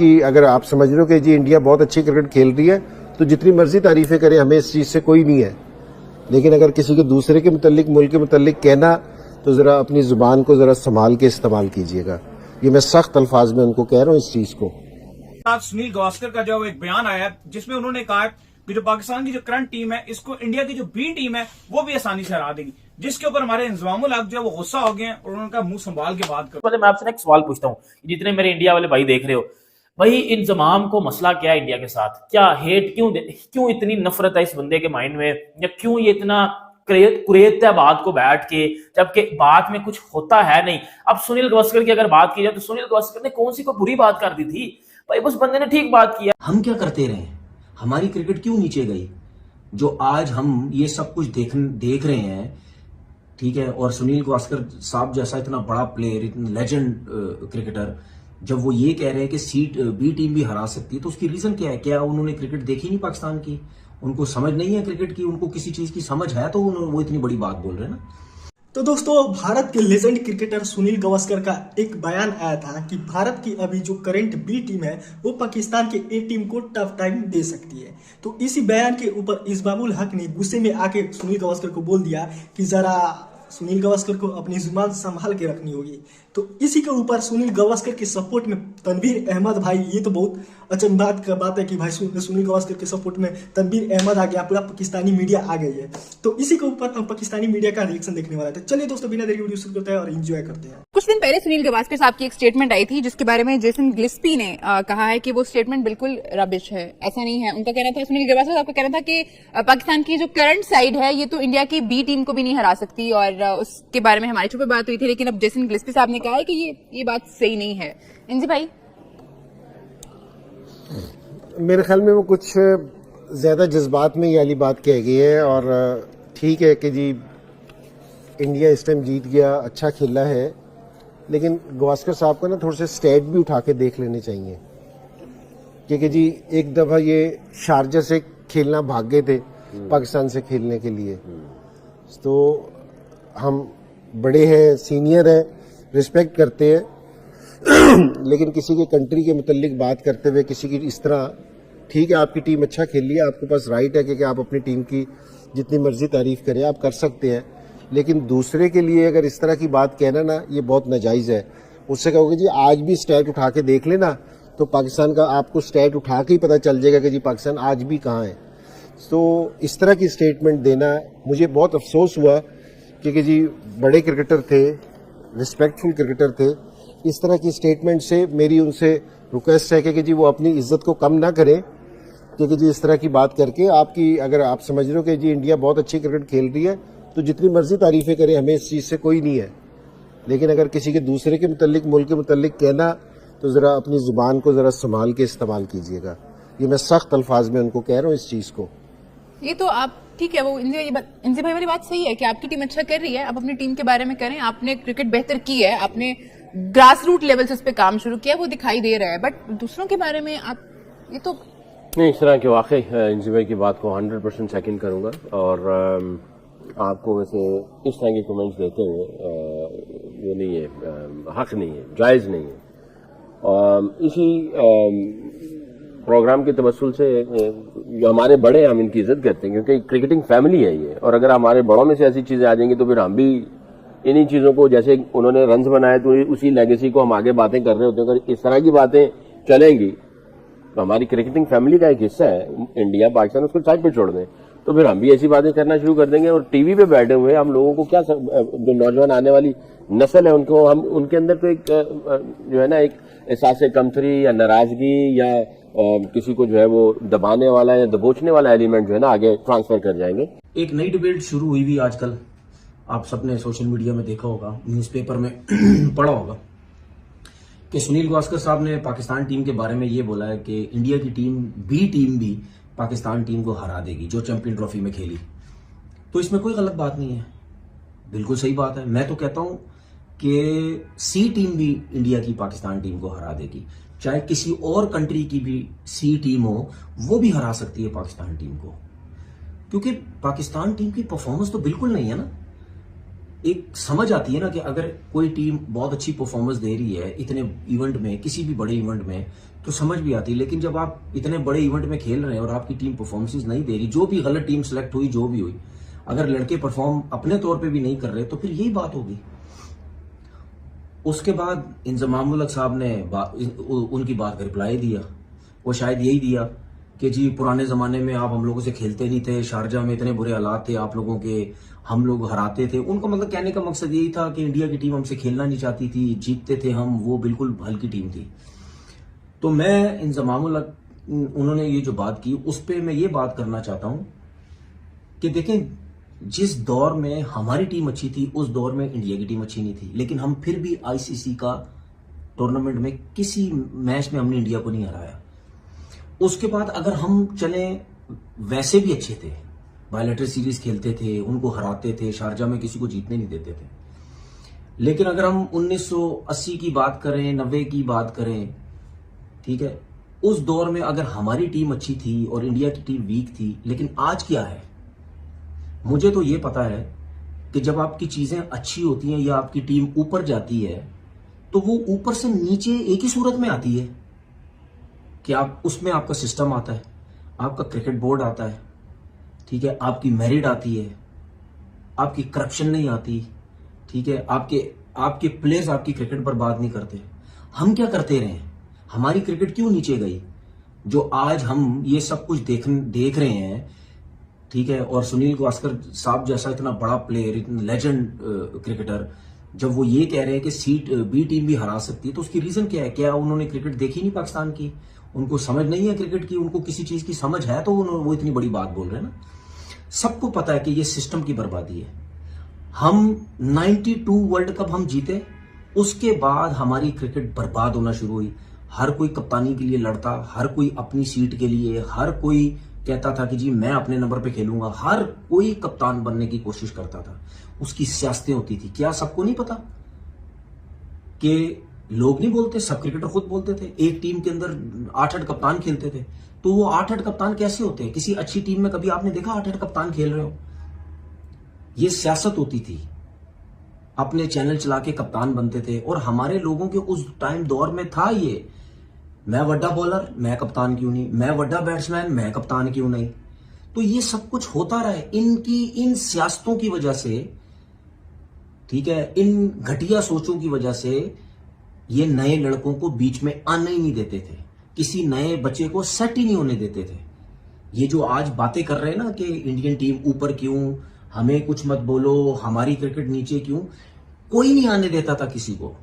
कि अगर आप समझ रहे हो कि जी इंडिया बहुत अच्छी क्रिकेट खेल रही है तो जितनी मर्जी तारीफें करे, हमें इस चीज से कोई नहीं है। लेकिन अगर किसी के दूसरे के मुतालिक, मुल्क के मुतालिक कहना, तो जरा अपनी जुबान को जरा संभाल के इस्तेमाल कीजिएगा। ये मैं सख्त अल्फाज में उनको कह रहा हूँ इस चीज को। आज सुनील गावस्कर का जो एक बयान आया जिसमें उन्होंने कहा कि जो पाकिस्तान की जो करंट टीम है, इसको इंडिया की जो बी टीम है वो भी आसानी से हरा देगी, जिसके ऊपर हमारे इंजमामुल हक जो है वो गुस्सा हो गए हैं और उनका मुंह संभाल के बात करो। मैं आपसे एक सवाल पूछता हूँ, जितने मेरे इंडिया वाले भाई देख रहे हो, भाई इंजमाम को मसला क्या है इंडिया के साथ? क्या हेट, क्यों इतनी नफरत है इस बंदे के माइंड में, या क्यों ये इतना कुरेदता है बात को बैठ के, जबकि बात में कुछ होता है नहीं। अब सुनील गावस्कर की अगर बात की जाए तो सुनील गावस्कर ने कौन सी कोई बुरी बात कर दी थी? भाई उस बंदे ने ठीक बात किया। हम क्या करते रहे, हमारी क्रिकेट क्यों नीचे गई जो आज हम ये सब कुछ देख रहे हैं, ठीक है। और सुनील गावस्कर साहब जैसा इतना बड़ा प्लेयर, इतना लेजेंड क्रिकेटर, जब वो ये कह रहे हैं कि बी टीम भी हरा सकती है, तो उसकी रीजन क्या है? क्या उन्होंने क्रिकेट देखी नहीं पाकिस्तान की? उनको समझ नहीं है क्रिकेट की? उनको किसी चीज की समझ है तो वो इतनी बड़ी बात बोल रहे हैं ना। तो दोस्तों, भारत के लेजेंड क्रिकेटर सुनील गावस्कर का एक बयान आया था कि भारत की अभी जो करंट बी टीम है वो पाकिस्तान के ए टीम को टफ टाइम दे सकती है। तो इसी बयान के ऊपर इस्मामुल हक ने गुस्से में आके सुनील गावस्कर को बोल दिया कि जरा सुनील गावस्कर को अपनी जुबान संभाल के रखनी होगी। तो इसी के ऊपर सुनील गावस्कर के सपोर्ट में तनवीर अहमद, भाई ये तो बहुत अचंभे का बात है कि भाई सुनील गावस्कर के सपोर्ट में तनवीर अहमद आ गया, पूरा पाकिस्तानी मीडिया आ गई है। तो इसी के ऊपर हम पाकिस्तानी मीडिया का रिएक्शन देखने वाला है। चलिए दोस्तों, बिना देरी वीडियो शुरू करते हैं और एंजॉय करते हैं। कुछ दिन पहले सुनील गावस्कर साहब की एक स्टेटमेंट आई थी जिसके बारे में जेसन गिल्स्पी ने कहा है कि वो स्टेटमेंट बिल्कुल रबिश है। ऐसा नहीं है, उनका कहना था, सुनील गावस्कर साहब का कहना था कि पाकिस्तान की जो करंट साइड है ये तो इंडिया की बी टीम को भी नहीं हरा सकती, और उसके बारे में हमारी छुपे बात हुई थी। लेकिन अब जेसन गिल्स्पी साहब ने कहा है कि ये बात सही नहीं है। इंजी भाई, मेरे ख्याल में वो कुछ ज्यादा जज्बात में ये वाली बात कह गई है। और ठीक है कि जी इंडिया इस टाइम जीत गया, अच्छा खेला है, लेकिन गावस्कर साहब को ना थोड़े से स्टेट भी उठा के देख लेने चाहिए। क्योंकि जी एक दफा ये शारजा से खेलना भाग गए थे पाकिस्तान से खेलने के लिए, तो हम बड़े हैं, सीनियर हैं, रिस्पेक्ट करते हैं, लेकिन किसी के कंट्री के मुतालिक बात करते हुए किसी की इस तरह, ठीक है आपकी टीम अच्छा खेली है, आपके पास राइट है कि आप अपनी टीम की जितनी मर्जी तारीफ करें, आप कर सकते हैं, लेकिन दूसरे के लिए अगर इस तरह की बात कहना ना, ये बहुत नाजायज़ है। उससे कहोगे जी आज भी स्टैट उठा के देख लेना, तो पाकिस्तान का आपको स्टैट उठा के ही पता चल जाएगा कि जी पाकिस्तान आज भी कहाँ है। तो इस तरह की स्टेटमेंट देना मुझे बहुत अफसोस हुआ, क्योंकि जी बड़े क्रिकेटर थे, रिस्पेक्टफुल क्रिकेटर थे। इस तरह की स्टेटमेंट से मेरी उनसे रिक्वेस्ट है कि जी वो अपनी इज्जत को कम ना करें, क्योंकि जी इस तरह की बात करके आपकी, अगर आप समझ रहे हो कि जी इंडिया बहुत अच्छी क्रिकेट खेल रही है तो जितनी मर्जी तारीफें करें, हमें इस चीज से कोई नहीं है। लेकिन अगर किसी के दूसरे के मुतालिक, मुल्क के मुतालिक कहना, तो जरा अपनी जुबान को जरा संभाल के इस्तेमाल कीजिएगा। ये मैं सख्त अल्फाज में उनको कह रहा हूँ इस चीज को। ये तो आप ठीक है, वो इंजी भाई वाली बात सही है कि आपकी टीम अच्छा कर रही है, आप अपनी टीम के बारे में करें, आपने क्रिकेट बेहतर की है, आपने ग्रास रूट लेवल से उस पर काम शुरू किया, वो दिखाई दे रहा है। बट दूसरों के बारे में आप, ये तो नहीं, इस तरह के वाकई इंजी भाई की बात को 100% सेकंड करूंगा। और आपको वैसे इस तरह के कमेंट्स देते हुए वो नहीं है, हक नहीं है, जायज़ नहीं है। इसी प्रोग्राम के तवस्सुल से जो हमारे बड़े हैं, हम इनकी इज्जत करते हैं, क्योंकि क्रिकेटिंग फैमिली है ये। और अगर हमारे बड़ों में से ऐसी चीजें आ जाएंगी तो फिर हम भी इन्हीं चीजों को, जैसे उन्होंने रन्स बनाए तो उसी लेगेसी को हम आगे बातें कर रहे होते हैं। अगर इस तरह की बातें चलेंगी तो हमारी क्रिकेटिंग फैमिली का एक हिस्सा है इंडिया, पाकिस्तान, उसको साइड पे छोड़ दें तो फिर हम भी ऐसी बातें करना शुरू कर देंगे। और टीवी पे बैठे हुए हम लोगों को क्या, जो नौजवान आने वाली नस्ल है उनको हम, उनके अंदर तो एक जो है ना, एक एहसास कमतरी या नाराजगी या किसी को जो है वो दबाने वाला या दबोचने वाला एलिमेंट जो है ना आगे ट्रांसफर कर जाएंगे। एक नई डिबेट शुरू हुई भी आजकल, आप सबने सोशल मीडिया में देखा होगा, न्यूज़पेपर में पढ़ा होगा, कि सुनील गावस्कर साहब ने पाकिस्तान टीम के बारे में ये बोला है कि इंडिया की टीम, बी टीम भी पाकिस्तान टीम को हरा देगी जो चैंपियन ट्रॉफी में खेली। तो इसमें कोई गलत बात नहीं है, बिल्कुल सही बात है। मैं तो कहता हूं कि सी टीम भी इंडिया की पाकिस्तान टीम को हरा देगी, चाहे किसी और कंट्री की भी सी टीम हो, वो भी हरा सकती है पाकिस्तान टीम को, क्योंकि पाकिस्तान टीम की परफॉर्मेंस तो बिल्कुल नहीं है ना। एक समझ आती है ना कि अगर कोई टीम बहुत अच्छी परफॉर्मेंस दे रही है इतने इवेंट में, किसी भी बड़े इवेंट में, तो समझ भी आती है। लेकिन जब आप इतने बड़े इवेंट में खेल रहे हैं और आपकी टीम परफॉर्मेंसेस नहीं दे रही, जो भी गलत टीम सेलेक्ट हुई, जो भी हुई, अगर लड़के परफॉर्म अपने तौर पे भी नहीं कर रहे तो फिर यही बात होगी। उसके बाद इंजमाम उल हक साहब ने उनकी बात का रिप्लाई दिया। वो शायद यही दिया कि जी पुराने जमाने में आप हम लोगों से खेलते नहीं थे, शारजा में इतने बुरे हालात थे आप लोगों के, हम लोग हराते थे। उनका मतलब कहने का मकसद यही था कि इंडिया की टीम हमसे खेलना नहीं चाहती थी, जीतते थे हम, वो बिल्कुल हल्की टीम थी। तो मैं इंजमाम उल हक, उन्होंने ये जो बात की उस पर मैं ये बात करना चाहता हूं कि देखें, जिस दौर में हमारी टीम अच्छी थी उस दौर में इंडिया की टीम अच्छी नहीं थी, लेकिन हम फिर भी आईसीसी का टूर्नामेंट में किसी मैच में हमने इंडिया को नहीं हराया। उसके बाद अगर हम चले, वैसे भी अच्छे थे, बायलैटरल सीरीज खेलते थे, उनको हराते थे, शारजा में किसी को जीतने नहीं देते थे। लेकिन अगर हम 1980 की बात करें, 90 की बात करें, ठीक है, उस दौर में अगर हमारी टीम अच्छी थी और इंडिया की टीम वीक थी, लेकिन आज क्या है, मुझे तो ये पता है कि जब आपकी चीजें अच्छी होती हैं या आपकी टीम ऊपर जाती है तो वो ऊपर से नीचे एक ही सूरत में आती है कि आप उसमें आपका सिस्टम आता है, आपका क्रिकेट बोर्ड आता है, ठीक है, आपकी मेरिट आती है, आपकी करप्शन नहीं आती, ठीक है, आपके प्लेयर्स आपकी क्रिकेट बर्बाद नहीं करते। हम क्या करते रहे, हमारी क्रिकेट क्यों नीचे गई? जो आज हम ये सब कुछ देख रहे हैं, ठीक है, और सुनील गावस्कर साहब जैसा इतना बड़ा प्लेयर, इतना लेजेंड क्रिकेटर, जब वो ये कह रहे हैं कि बी टीम भी हरा सकती है, तो उसकी रीजन क्या है? क्या उन्होंने क्रिकेट देखी नहीं पाकिस्तान की? उनको समझ नहीं है क्रिकेट की? उनको किसी चीज की समझ है तो वो इतनी बड़ी बात बोल रहे हैं ना। सबको पता है कि ये सिस्टम की बर्बादी है। हम 92 वर्ल्ड कप हम जीते, उसके बाद हमारी क्रिकेट बर्बाद होना शुरू हुई। हर कोई कप्तानी के लिए लड़ता, हर कोई अपनी सीट के लिए, हर कोई कहता था कि जी मैं अपने नंबर पे खेलूंगा, हर कोई कप्तान बनने की कोशिश करता था। उसकी सियासतें होती थी। क्या सबको नहीं पता कि लोग नहीं बोलते, सब क्रिकेटर खुद बोलते थे, एक टीम के अंदर 8-8 कप्तान खेलते थे। तो वो 8-8 कप्तान कैसे होते हैं? किसी अच्छी टीम में कभी आपने देखा 8-8 कप्तान खेल रहे हो? ये सियासत होती थी। अपने चैनल चला के कप्तान बनते थे और हमारे लोगों के उस टाइम दौर में था ये, मैं वड्डा बॉलर, मैं कप्तान क्यों नहीं, मैं वड्डा बैट्समैन, मैं कप्तान क्यों नहीं। तो ये सब कुछ होता रहा है इनकी इन सियासतों की वजह से, ठीक है, इन घटिया सोचों की वजह से। ये नए लड़कों को बीच में आने ही नहीं देते थे, किसी नए बच्चे को सेट ही नहीं होने देते थे। ये जो आज बातें कर रहे हैं ना कि इंडियन टीम ऊपर क्यों, हमें कुछ मत बोलो, हमारी क्रिकेट नीचे क्यों, कोई नहीं आने देता था किसी को।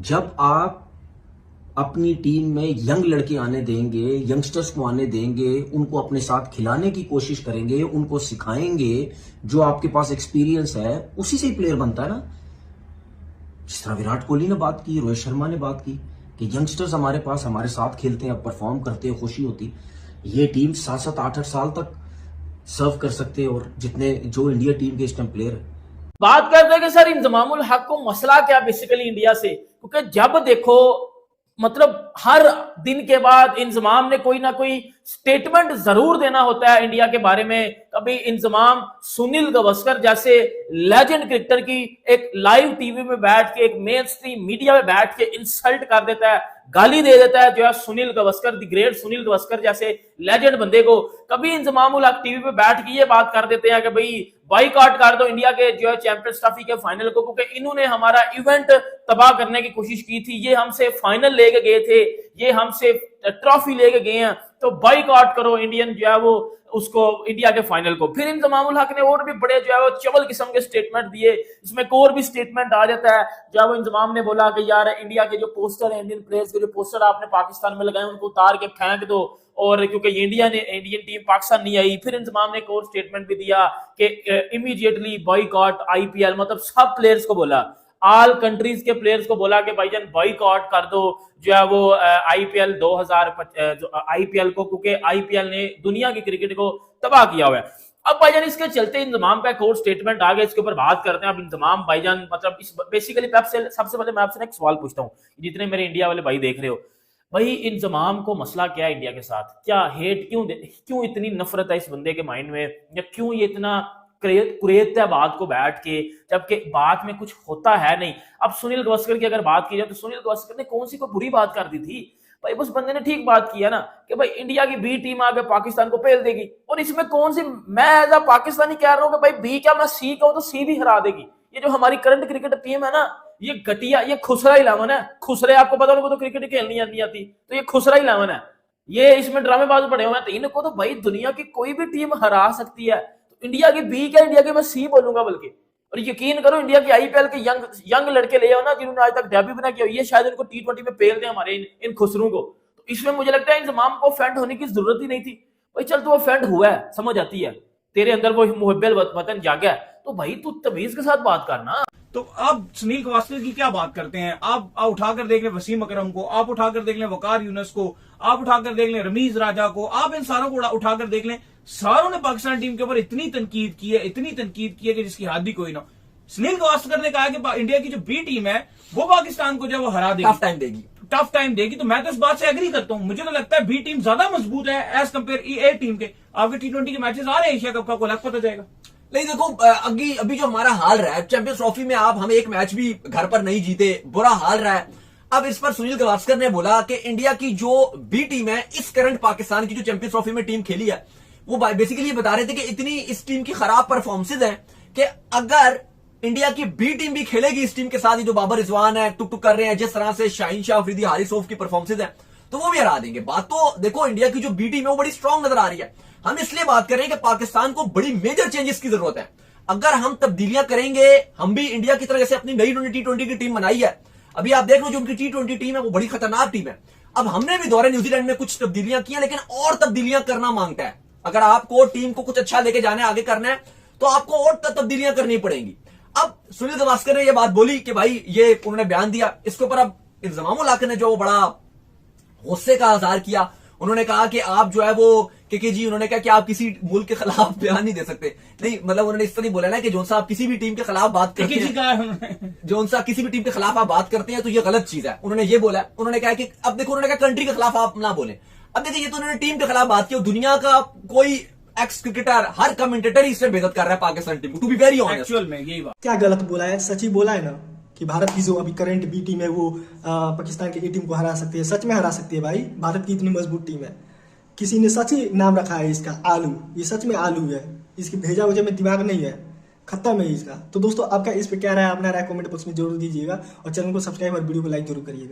जब आप अपनी टीम में यंग लड़के आने देंगे, यंगस्टर्स को आने देंगे, उनको अपने साथ खिलाने की कोशिश करेंगे, उनको सिखाएंगे, जो आपके पास एक्सपीरियंस है उसी से ही प्लेयर बनता है ना। जिस तरह विराट कोहली ने बात की, रोहित शर्मा ने बात की कि यंगस्टर्स हमारे पास हमारे साथ खेलते हैं, परफॉर्म करते हैं, खुशी होती। ये टीम 7-7, 8-8 साल तक सर्व कर सकते हैं, और जितने जो इंडिया टीम के इस टाइम प्लेयर है। बात करते हैं कि सर इंजमाम उल हक को मसला क्या बेसिकली इंडिया से, क्योंकि जब देखो मतलब हर दिन के बाद इंजमाम ने कोई ना कोई स्टेटमेंट जरूर देना होता है इंडिया के बारे में। कभी इंजमाम सुनील गावस्कर जैसे लेजेंड क्रिकेटर की एक लाइव टीवी में बैठ के, एक मेन स्ट्रीम मीडिया में बैठ के इंसल्ट कर देता है, गाली दे देता है जो है सुनील गावस्कर, द ग्रेट सुनील गावस्कर जैसे लेजेंड बंदे को। कभी इंजमाम उल हक टीवी पे बैठ के ये बात कर देते हैं कि भाई बाइकआउट कर दो इंडिया के जो है चैंपियंस ट्रॉफी के फाइनल को, क्योंकि इन्होंने हमारा इवेंट तबाह करने की कोशिश की थी, ये हमसे फाइनल लेके गए थे, ये हमसे ट्रॉफी लेके गए हैं, तो बाइकआउट करो इंडियन जो है वो उसको, इंडिया के फाइनल को। फिर इंजमाम उल हक ने और भी बड़े जो है वो चवल किस्म के स्टेटमेंट दिए। इसमें एक और भी स्टेटमेंट आ जाता है जो है वो इंजमाम ने बोला कि यार इंडिया के जो पोस्टर है, इंडियन प्लेयर्स के जो पोस्टर आपने पाकिस्तान में लगाए उनको उतार के फेंक दो, और क्योंकि इंडियन टीम पाकिस्तान नहीं आई। फिर इंजमाम ने एक और स्टेटमेंट भी दिया कि इमीडिएटली बॉयकॉट आईपीएल, मतलब सब प्लेयर्स को बोला, ऑल कंट्रीज के प्लेयर्स को बोला कि भाईजान बॉयकॉट कर दो जो है वो आईपीएल 2025 आईपीएल को, क्योंकि आईपीएल ने दुनिया की क्रिकेट को तबाह किया हुआ है। अब भाईजान इसके चलते इंजमाम का एक और स्टेटमेंट आ गया, इसके ऊपर बात करते हैं। अब इंजमाम भाईजान मतलब इस बेसिकली सबसे पहले मैं आपसे एक सवाल पूछता हूँ, जितने मेरे इंडिया वाले भाई देख रहे हो, भाई इंजमाम को मसला क्या है इंडिया के साथ? क्या हेट क्यों इतनी नफरत है इस बंदे के माइंड में, या क्यों ये इतना कुरेदते हैं बात को बैठ के, जबकि बात में कुछ होता है नहीं। अब सुनील गावस्कर की अगर बात की जाए तो सुनील गावस्कर ने कौन सी कोई बुरी बात कर दी थी भाई? उस बंदे ने ठीक बात किया ना कि भाई इंडिया की बी टीम आगे पाकिस्तान को पेल देगी, और इसमें कौन सी, मैं एज अ पाकिस्तानी कह रहा हूं कि भाई बी क्या, मैं सी कहूं तो सी भी हरा देगी। ये जो हमारी करंट क्रिकेट टीम है ना, ये घटिया, ये खुसरा 11 है। खुसरे आपको पता, उनको तो क्रिकेट खेलनी नहीं आती, तो ये खुसरा 11 है। ये इसमें ड्रामेबाज पड़े हुए हैं। तो इनको तो भाई दुनिया की कोई भी टीम हरा सकती है, तो इंडिया की बी क्या, इंडिया की मैं सी बोलूंगा बल्कि। और यकीन करो इंडिया की आईपीएल के यंग लड़के ले आओ ना, जिन्होंने आज तक डेब्यू भी ना किया, ये शायद इनको T20 में पेल दें हमारे इन खुसरों को। तो इसमें मुझे लगता है इंजमाम को फेंड होने की जरूरत ही नहीं थी भाई। चल, तो वो फेंड हुआ है, समझ आती है, तेरे अंदर वो मुहब्बल वतन जागा है, तो भाई तू तमीज के साथ बात करना। तो आप सुनील गावस्कर की क्या बात करते हैं? आप उठाकर देख लें वसीम अकरम को, आप उठाकर देख लें वकार यूनुस को, आप उठाकर देख लें रमीज राजा को, आप इन सारों को उठाकर देख लें, सारों ने पाकिस्तान टीम के ऊपर इतनी तनकीद की है कि जिसकी हद ही कोई ना। सुनील गावस्कर ने कहा कि इंडिया की जो बी टीम है वो पाकिस्तान को जो वो हरा देगी, टफ टाइम देगी। तो मैं तो इस बात से एग्री करता हूं। मुझे तो लगता है बी टीम ज्यादा मजबूत है एज कंपेयर ए टीम के। आपके T20 के मैचेस आ रहे हैं एशिया कप का, को लग पता जाएगा। नहीं देखो, अभी जो हमारा हाल रहा है चैंपियंस ट्रॉफी में, आप हमें एक मैच भी घर पर नहीं जीते, बुरा हाल रहा है। अब इस पर सुनील गावस्कर ने बोला कि इंडिया की जो बी टीम है, इस करंट पाकिस्तान की जो चैंपियंस ट्रॉफी में टीम खेली है, वो बेसिकली ये बता रहे थे कि इतनी इस टीम की खराब परफॉर्मेंसेज है कि अगर इंडिया की बी टीम भी खेलेगी इस टीम के साथ, ही जो बाबर रिजवान है टुक टुक कर रहे हैं, जिस तरह से शाहीन शाह अफरीदी, हारिस रऊफ की परफॉर्मेंसेज है, तो वो भी हरा देंगे। बात तो देखो, इंडिया की जो बी टीम है वो बड़ी स्ट्रांग नजर आ रही है। हम इसलिए बात कर रहे हैं कि पाकिस्तान को बड़ी मेजर चेंजेस की जरूरत है। अगर हम तब्दीलियां करेंगे, हम भी इंडिया की तरह जैसे अपनी नई T20 की टीम बनाई है, अभी आप देख लो जो उनकी T20 टीम है वो बड़ी खतरनाक टीम है। अब हमने भी दौरे न्यूजीलैंड में कुछ तब्दीलियां की हैं, लेकिन और तब्दीलियां करना मांगता है। अगर आपको टीम को कुछ अच्छा लेके जाना है, आगे करना है, तो आपको और तब्दीलियां करनी पड़ेंगी। अब सुनील गावस्कर ने यह बात बोली कि भाई ये उन्होंने बयान दिया, इसके ऊपर अब इंजमामुल हक ने जो बड़ा गुस्से का इजहार किया, उन्होंने कहा कि आप जो है वो जी, उन्होंने कहा कि आप किसी मुल्क के खिलाफ बयान नहीं दे सकते। नहीं, मतलब उन्होंने इस तरह नहीं बोला ना कि जोन सा आप किसी भी टीम के खिलाफ बात करते हैं, जोन सा किसी भी टीम के खिलाफ आप बात करते हैं तो ये गलत चीज है, उन्होंने ये बोला। उन्होंने कहा कि अब देखो, उन्होंने कहा कंट्री के खिलाफ आप ना बोले। अब देखिए, ये तो उन्होंने टीम के खिलाफ बात की, दुनिया का कोई एक्स क्रिकेटर, हर कमेंटेटर इससे बेइज्जत कर रहा है पाकिस्तान टीम को, to be very honest. Actual में यही बात क्या गलत बोला है? सच ही बोला है ना कि भारत की जो अभी करंट बी टीम है वो पाकिस्तान की ए टीम को हरा सकती है। सच में हरा सकती है भाई, भारत की इतनी मजबूत टीम है। किसी ने सच ही नाम रखा है इसका आलू, ये सच में आलू है, इसकी भेजा वजह में दिमाग नहीं है, खत्म है इसका। तो दोस्तों, आपका इस पे क्या राय है? अपना राय कमेंट बॉक्स में जरूर दीजिएगा और चैनल को सब्सक्राइब और वीडियो को लाइक जरूर करिएगा।